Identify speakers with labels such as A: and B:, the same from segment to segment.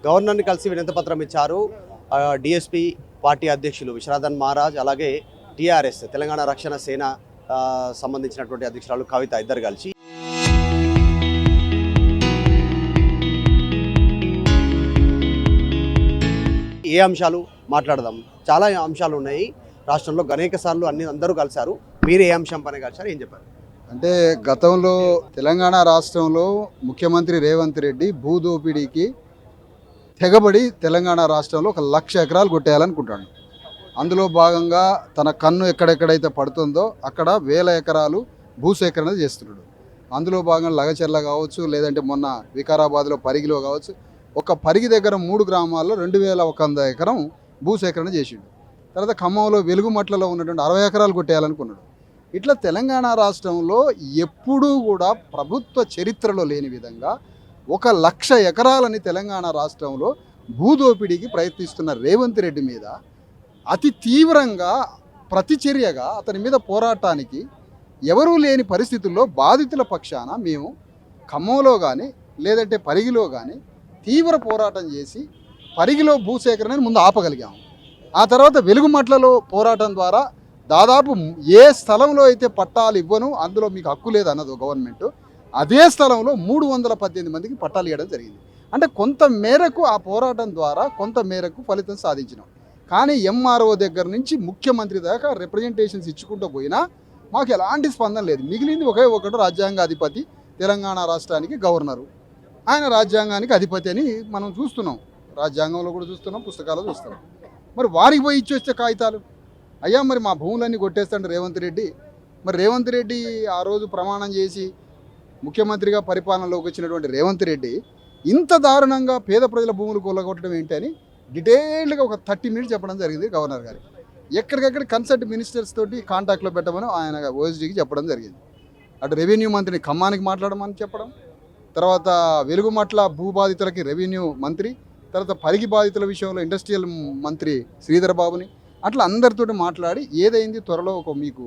A: గవర్నర్ని కలిసి వినతిపత్రం ఇచ్చారు. డిఎస్పీ పార్టీ అధ్యక్షులు విశ్వనాథన్ మహారాజ్, అలాగే టీఆర్ఎస్ తెలంగాణ రక్షణ సేన సంబంధించినటువంటి అధ్యక్షురాలు కవిత ఇద్దరు కలిసి ఏ అంశాలు మాట్లాడదాం. చాలా అంశాలు ఉన్నాయి రాష్ట్రంలో. అనేక సార్లు అందరూ కలిశారు. మీరు ఏ అంశం పైన కలిశారు, ఏం చెప్పారు?
B: అంటే గతంలో తెలంగాణ రాష్ట్రంలో ముఖ్యమంత్రి రేవంత్ రెడ్డి భూదోపిడీకి తెగబడి తెలంగాణ రాష్ట్రంలో 1,00,000 ఎకరాలు కొట్టేయాలనుకుంటాడు. అందులో భాగంగా తన కన్ను ఎక్కడెక్కడైతే పడుతుందో అక్కడ 1,000 ఎకరాలు భూసేకరణ చేస్తున్నాడు. అందులో భాగంగా లగచెర్ల కావచ్చు, లేదంటే మొన్న వికారాబాద్లో పరిగిలో కావచ్చు, ఒక పరిగి దగ్గర 3 గ్రామాల్లో 2,100 ఎకరం భూసేకరణ చేసిండు. తర్వాత ఖమ్మంలో వెలుగుమట్లలో ఉన్నటువంటి 60 ఎకరాలు కొట్టేయాలనుకున్నాడు. ఇట్లా తెలంగాణ రాష్ట్రంలో ఎప్పుడూ కూడా ప్రభుత్వ చరిత్రలో లేని విధంగా 1,00,000 ఎకరాలని తెలంగాణ రాష్ట్రంలో భూదోపిడీకి ప్రయత్నిస్తున్న రేవంత్ రెడ్డి మీద అతి తీవ్రంగా ప్రతిచర్యగా అతని మీద పోరాటానికి ఎవరూ లేని పరిస్థితుల్లో బాధితుల పక్షాన మేము ఖమ్మంలో కానీ లేదంటే పరిగిలో కానీ తీవ్ర పోరాటం చేసి పరిగిలో భూసేకరణని ముందు ఆపగలిగాము. ఆ తర్వాత వెలుగుమట్లలో పోరాటం ద్వారా దాదాపు ఏ స్థలంలో అయితే పట్టాలు ఇవ్వను, అందులో మీకు హక్కు లేదు అన్నది గవర్నమెంట్, అదే స్థలంలో 318 మందికి పట్టాలు ఇవ్వడం జరిగింది. అంటే కొంత మేరకు ఆ పోరాటం ద్వారా కొంత మేరకు ఫలితం సాధించినాం. కానీ ఎంఆర్ఓ దగ్గర నుంచి ముఖ్యమంత్రి దాకా రిప్రజెంటేషన్స్ ఇచ్చుకుంటూ పోయినా మాకు ఎలాంటి స్పందన లేదు. మిగిలింది ఒకే ఒకటి, రాజ్యాంగ అధిపతి తెలంగాణ రాష్ట్రానికి గవర్నరు, ఆయన రాజ్యాంగానికి అధిపతి అని మనం చూస్తున్నాం. రాజ్యాంగంలో కూడా చూస్తున్నాం, పుస్తకాలు చూస్తున్నాం. మరి వారికి పోయి ఇచ్చొచ్చే కాగితాలు, అయ్యా మరి మా భూములన్నీ కొట్టేస్తాడు రేవంత్ రెడ్డి. మరి రేవంత్ రెడ్డి ఆ రోజు ప్రమాణం చేసి ముఖ్యమంత్రిగా పరిపాలనలోకి వచ్చినటువంటి రేవంత్ రెడ్డి ఇంత దారుణంగా పేద ప్రజల భూములు కొల్లగొట్టడం ఏంటి అని డీటెయిల్డ్గా ఒక 30 మినిట్స్ చెప్పడం జరిగింది గవర్నర్ గారికి. ఎక్కడికక్కడ కన్సల్ట్ మినిస్టర్స్ తోటి కాంటాక్ట్లో పెట్టమని ఆయన ఓఎస్డీకి చెప్పడం జరిగింది. అటు రెవెన్యూ మంత్రిని ఖమ్మానికి మాట్లాడమని చెప్పడం, తర్వాత వెలుగుమట్ల భూ బాధితులకి రెవెన్యూ మంత్రి, తర్వాత పరిగి బాధితుల విషయంలో ఇండస్ట్రియల్ మంత్రి శ్రీధర్ బాబుని, అట్లా అందరితోటి మాట్లాడి ఏదైంది త్వరలో మీకు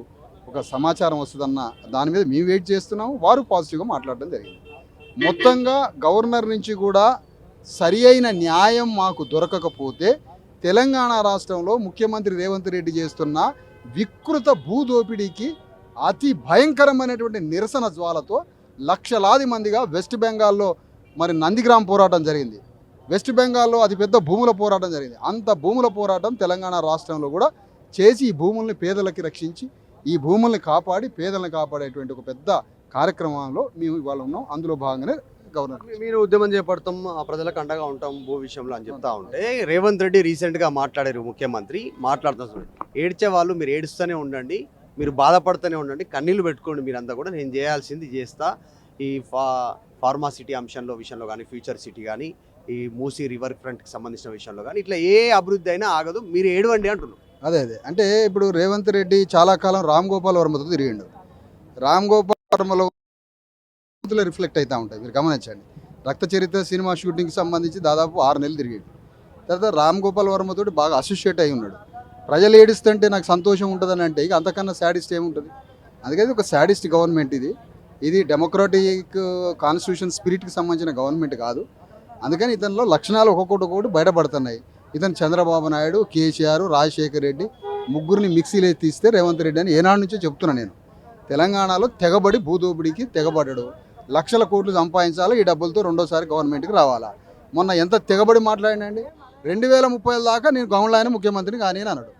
B: ఒక సమాచారం వస్తుందన్న దాని మీద మేము వెయిట్ చేస్తున్నాము. వారు పాజిటివ్గా మాట్లాడడం జరిగింది. మొత్తంగా గవర్నర్ నుంచి కూడా సరి అయిన న్యాయం మాకు దొరకకపోతే తెలంగాణ రాష్ట్రంలో ముఖ్యమంత్రి రేవంత్ రెడ్డి చేస్తున్న వికృత భూదోపిడీకి అతి భయంకరమైనటువంటి నిరసన జ్వాలతో లక్షలాది మందిగా వెస్ట్ బెంగాల్లో మరి నందిగ్రామ్ పోరాటం జరిగింది. వెస్ట్ బెంగాల్లో అతిపెద్ద భూముల పోరాటం జరిగింది. అంత భూముల పోరాటం తెలంగాణ రాష్ట్రంలో కూడా చేసి ఈ భూముల్ని పేదలకి రక్షించి ఈ భూముల్ని కాపాడి పేదలను కాపాడేటువంటి ఒక పెద్ద కార్యక్రమంలో మేము ఇవాళ ఉన్నాం. అందులో భాగంగానే గవర్నర్
A: మీరు ఉద్యమం చేపడతాం, ప్రజలకు అండగా ఉంటాం భూ విషయంలో అని చెప్తా ఉంటే రేవంత్ రెడ్డి రీసెంట్గా మాట్లాడారు. ముఖ్యమంత్రి మాట్లాడుతున్నారు, ఏడ్చే వాళ్ళు మీరు ఏడుస్తూనే ఉండండి, మీరు బాధపడుతూనే ఉండండి, కన్నీళ్ళు పెట్టుకోండి, మీరంతా కూడా నేను చేయాల్సింది చేస్తా. ఈ ఫార్మా సిటీ విషయంలో కానీ, ఫ్యూచర్ సిటీ కానీ, ఈ మూసీ రివర్ ఫ్రంట్కి సంబంధించిన విషయంలో కానీ ఇట్లా ఏ అభివృద్ధి అయినా ఆగదు, మీరు ఏడవండి అంటున్నారు.
B: అదే అంటే ఇప్పుడు రేవంత్ రెడ్డి చాలా కాలం రామ్ గోపాల్ వర్మతో తిరిగిండు. రామ్ గోపాల్ వర్మలో రిఫ్లెక్ట్ అవుతూ ఉంటాయి, మీరు గమనించండి. రక్త చరిత్ర సినిమా షూటింగ్కి సంబంధించి దాదాపు 6 నెలలు తిరిగాడు. తర్వాత రామ్ గోపాల్ వర్మతో బాగా అసోసియేట్ అయి ఉన్నాడు. ప్రజలు ఏడుస్తుంటే నాకు సంతోషం ఉంటుందని అంటే ఇక అంతకన్నా శాడిస్ట్ ఏముంటుంది. అందుకని ఒక శాడిస్ట్ గవర్నమెంట్ ఇది డెమోక్రాటిక్ కాన్స్టిట్యూషన్ స్పిరిట్కి సంబంధించిన గవర్నమెంట్ కాదు. అందుకని ఇతనిలో లక్షణాలు ఒక్కొక్కటి బయటపడుతున్నాయి. ఇతను చంద్రబాబు నాయుడు, కేసీఆర్, రాజశేఖర్ రెడ్డి ముగ్గురిని మిక్సీలో తీస్తే రేవంత్ రెడ్డి అని ఏనాడు నుంచో చెప్తున్నాను నేను. తెలంగాణలో తెగబడి భూదోపిడీకి తెగబడ్డాడు. లక్షల కోట్లు సంపాదించాలి, ఈ డబ్బులతో రెండోసారి గవర్నమెంట్కి రావాలా. మొన్న ఎంత తెగబడి మాట్లాడినండి. 2030 దాకా నేను గౌన్లాయన ముఖ్యమంత్రిని కానీ అని అన్నాడు.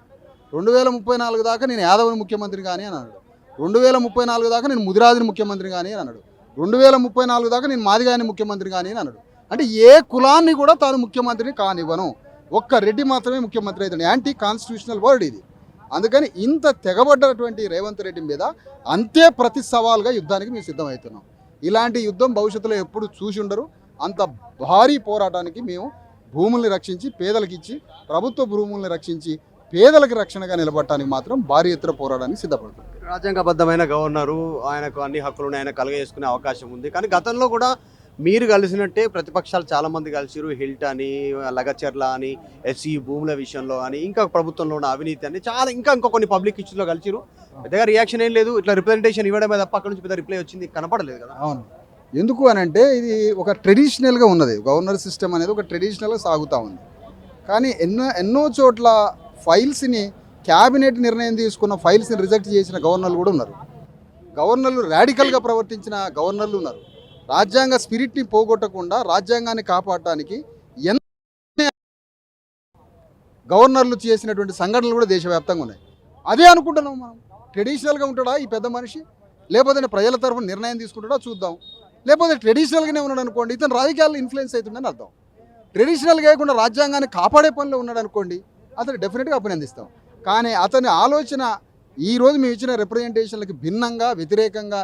B: 2034 దాకా నేను యాదవ్ని ముఖ్యమంత్రి కానీ అని అన్నాడు. 2034 దాకా నేను ముదిరాజుని ముఖ్యమంత్రి కానీ అని అన్నాడు. 2034 దాకా నేను మాదిగాయని ముఖ్యమంత్రి కానీ అని అన్నాడు. అంటే ఏ కులాన్ని కూడా తాను ముఖ్యమంత్రిని కానివ్వను, ఒక్క రెడ్డి మాత్రమే ముఖ్యమంత్రి అవుతాడు. యాంటీ కాన్స్టిట్యూషనల్ వర్డ్ ఇది. అందుకని ఇంత తెగబడ్డటువంటి రేవంత్ రెడ్డి మీద అంతే ప్రతి సవాల్గా యుద్ధానికి మేము సిద్ధమవుతున్నాం. ఇలాంటి యుద్ధం భవిష్యత్తులో ఎప్పుడు చూసి ఉండరు. అంత భారీ పోరాటానికి మేము భూముల్ని రక్షించి పేదలకు ఇచ్చి, ప్రభుత్వ భూముల్ని రక్షించి పేదలకు రక్షణగా నిలబడటానికి మాత్రం భారీ ఎత్తున పోరాటానికి సిద్ధపడుతుంది.
A: రాజ్యాంగబద్ధమైన గవర్నరు, ఆయనకు అన్ని హక్కులను ఆయన కలుగజేసుకునే అవకాశం ఉంది. కానీ గతంలో కూడా మీరు కలిసినట్టే ప్రతిపక్షాలు చాలామంది కలిసిరు. హిల్ట్ అని, లగచెర్ల అని, ఎఫ్సి భూముల విషయంలో అని, ఇంకా ప్రభుత్వంలో ఉన్న అవినీతి అని చాలా ఇంకా కొన్ని పబ్లిక్ ఇష్యూస్లో కలిసిరు. పెద్దగా రియాక్షన్ ఏం లేదు. ఇట్లా రిప్రజెంటేషన్ ఇవ్వడమే తప్ప అక్కడ నుంచి పెద్ద రిప్లై వచ్చింది కనపడలేదు కదా.
B: అవును, ఎందుకు అని అంటే ఇది ఒక ట్రెడిషనల్గా ఉన్నది. గవర్నర్ సిస్టమ్ అనేది ఒక ట్రెడిషనల్గా సాగుతూ ఉంది. కానీ ఎన్నో చోట్ల ఫైల్స్ని క్యాబినెట్ నిర్ణయం తీసుకున్న ఫైల్స్ని రిజెక్ట్ చేసిన గవర్నర్లు కూడా ఉన్నారు. గవర్నర్లు రాడికల్గా ప్రవర్తించిన గవర్నర్లు ఉన్నారు. రాజ్యాంగ స్పిరిట్ని పోగొట్టకుండా రాజ్యాంగాన్ని కాపాడటానికి ఎంత గవర్నర్లు చేసినటువంటి సంఘటనలు కూడా దేశవ్యాప్తంగా ఉన్నాయి. అదే అనుకుంటున్నాం మనం. ట్రెడిషనల్గా ఉంటాడా ఈ పెద్ద మనిషి, లేకపోతే ప్రజల తరఫున నిర్ణయం తీసుకుంటాడా చూద్దాం. లేకపోతే ట్రెడిషనల్గానే ఉన్నాడు అనుకోండి, ఇతను రాజకీయాల్లో ఇన్ఫ్లుయెన్స్ అవుతుందని అర్థం. ట్రెడిషనల్గా కాకుండా రాజ్యాంగాన్ని కాపాడే పనిలో ఉన్నాడు అనుకోండి, అతను డెఫినెట్గా అభినందిస్తాం. కానీ అతని ఆలోచన ఈరోజు మేము ఇచ్చిన రిప్రజెంటేషన్లకి భిన్నంగా, వ్యతిరేకంగా,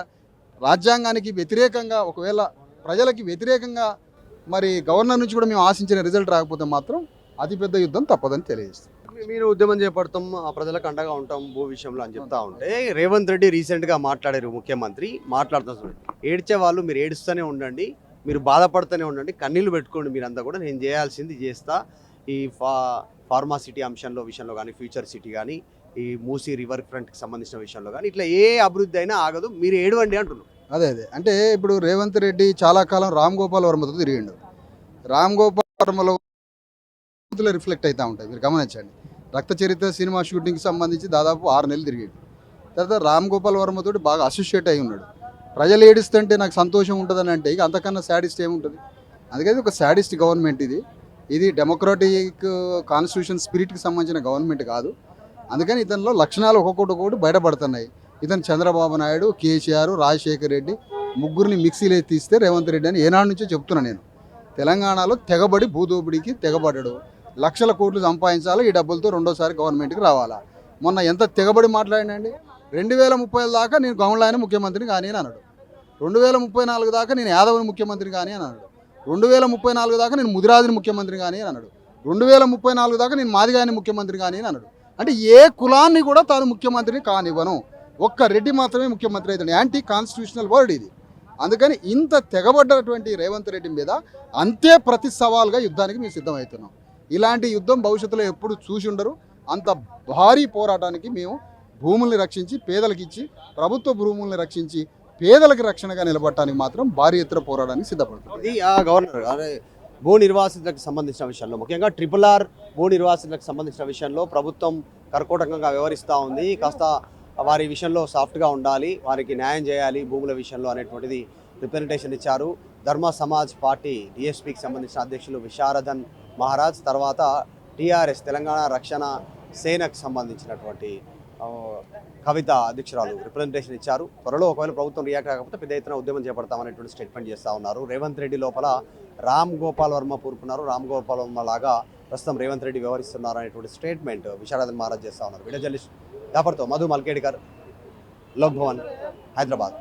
B: రాజ్యాంగానికి వ్యతిరేకంగా, ఒకవేళ ప్రజలకి వ్యతిరేకంగా మరి గవర్నర్ నుంచి కూడా మేము ఆశించిన రిజల్ట్ రాకపోతే మాత్రం అతిపెద్ద యుద్ధం తప్పదని తెలియజేస్తాం.
A: మీరు ఉద్యమం చేపడతాం, ఆ ప్రజలకు అండగా ఉంటాం భూ విషయంలో అని చెప్తా ఉంటే రేవంత్ రెడ్డి రీసెంట్గా మాట్లాడారు, ముఖ్యమంత్రి మాట్లాడుతాం చూడండి. ఏడ్చే వాళ్ళు మీరు ఏడుస్తూనే ఉండండి, మీరు బాధపడుతూనే ఉండండి, కన్నీళ్ళు పెట్టుకోండి, మీరంతా కూడా నేను చేయాల్సింది చేస్తా. ఈ ఫార్మా సిటీ విషయంలో కానీ, ఫ్యూచర్ సిటీ కానీ, ఈ మూసీ రివర్ ఫ్రంట్కి సంబంధించిన విషయంలో కానీ, ఇట్లా ఏ అభివృద్ధి అయినా ఆగదు, మీరు ఏడవండి అంటున్నారు.
B: అదే అంటే ఇప్పుడు రేవంత్ రెడ్డి చాలా కాలం రామ్ గోపాల్ వర్మతో తిరిగిండు. రామ్ గోపాల్ వర్మలో రిఫ్లెక్ట్ అవుతూ ఉంటాయి, మీరు గమనించండి. రక్త చరిత్ర సినిమా షూటింగ్కి సంబంధించి దాదాపు 6 నెలలు తిరిగాడు. తర్వాత రామ్ గోపాల్ వర్మతో బాగా అసోసియేట్ అయి ఉన్నాడు. ప్రజలు ఏడుస్తుంటే నాకు సంతోషం ఉంటుందని అంటే ఇక అంతకన్నా శాడిస్ట్ ఏముంటుంది. అందుకని ఒక శాడిస్ట్ గవర్నమెంట్ ఇది డెమోక్రాటిక్ కాన్స్టిట్యూషన్ స్పిరిట్కి సంబంధించిన గవర్నమెంట్ కాదు. అందుకని ఇతనిలో లక్షణాలు ఒక్కొక్కటి బయటపడుతున్నాయి. ఇతను చంద్రబాబు నాయుడు, కేసీఆర్, రాజశేఖర్ రెడ్డి ముగ్గురిని మిక్సీలో తీస్తే రేవంత్ రెడ్డి అని ఏనాడు నుంచో చెప్తున్నాను నేను. తెలంగాణలో తెగబడి భూదోపిడికి తెగబడ్డాడు. లక్షల కోట్లు సంపాదించాలి, ఈ డబ్బులతో రెండోసారి గవర్నమెంట్కి రావాలా. మొన్న ఎంత తెగబడి మాట్లాడినండి. 2030 దాకా నేను గౌండ్లాయన ముఖ్యమంత్రిని కానీ అని అన్నాడు. 2034 దాకా నేను యాదవ్ని ముఖ్యమంత్రి కానీ అని అన్నాడు. 2034 దాకా నేను ముదిరాజుని ముఖ్యమంత్రి కానీ అని అన్నాడు. 2034 దాకా నేను మాదిగాయని ముఖ్యమంత్రి కానీ అని అన్నాడు. అంటే ఏ కులాన్ని కూడా తాను ముఖ్యమంత్రిని కానివ్వను, ఒక్క రెడ్డి మాత్రమే ముఖ్యమంత్రి అవుతాడు. యాంటీ కాన్స్టిట్యూషనల్ వర్డ్ ఇది. అందుకని ఇంత తెగబడ్డటువంటి రేవంత్ రెడ్డి మీద అంతే ప్రతి సవాల్గా యుద్ధానికి మేము సిద్ధమవుతున్నాం. ఇలాంటి యుద్ధం భవిష్యత్తులో ఎప్పుడు చూసి ఉండరు. అంత భారీ పోరాటానికి మేము భూముల్ని రక్షించి పేదలకు ఇచ్చి, ప్రభుత్వ భూముల్ని రక్షించి పేదలకు రక్షణగా నిలబడటానికి మాత్రం భారీ ఎత్తున పోరాటానికి సిద్ధపడుతుంది.
A: ఇది గవర్నర్ అదే భూ నిర్వాసితులకు సంబంధించిన విషయంలో, ముఖ్యంగా RRR భూ నిర్వాసితులకు సంబంధించిన విషయంలో ప్రభుత్వం కర్కోటకంగా వ్యవహరిస్తూ ఉంది. కాస్త వారి విషయంలో సాఫ్ట్గా ఉండాలి, వారికి న్యాయం చేయాలి భూముల విషయంలో అనేటువంటిది రిప్రజెంటేషన్ ఇచ్చారు. ధర్మ సమాజ్ పార్టీ DSPకి సంబంధించిన అధ్యక్షులు విశారదన్ మహారాజ్, తర్వాత TRS తెలంగాణ రక్షణ సేనకు సంబంధించినటువంటి కవిత అధ్యక్షురాలు రిప్రజెంటేషన్ ఇచ్చారు. త్వరలో ఒకవేళ ప్రభుత్వం రియాక్ట్ కాకపోతే పెద్ద ఎత్తున ఉద్యమం చేపడతామనేటువంటి స్టేట్మెంట్ చేస్తూ ఉన్నారు. రేవంత్ రెడ్డి లోపల రామ్ గోపాల్ వర్మ పూరుకున్నారు. రామ్ గోపాల్ వర్మ లాగా ప్రస్తుతం రేవంత్ రెడ్డి వ్యవహరిస్తున్నారు అనేటువంటి స్టేట్మెంట్ విశారదన్ మహారాజ్ చేస్తూ ఉన్నారు. వీడియో జర్నలిస్ట్ జాఫర్తో మధు మల్కేడ్కర్, లోక్ భవన్, హైదరాబాద్.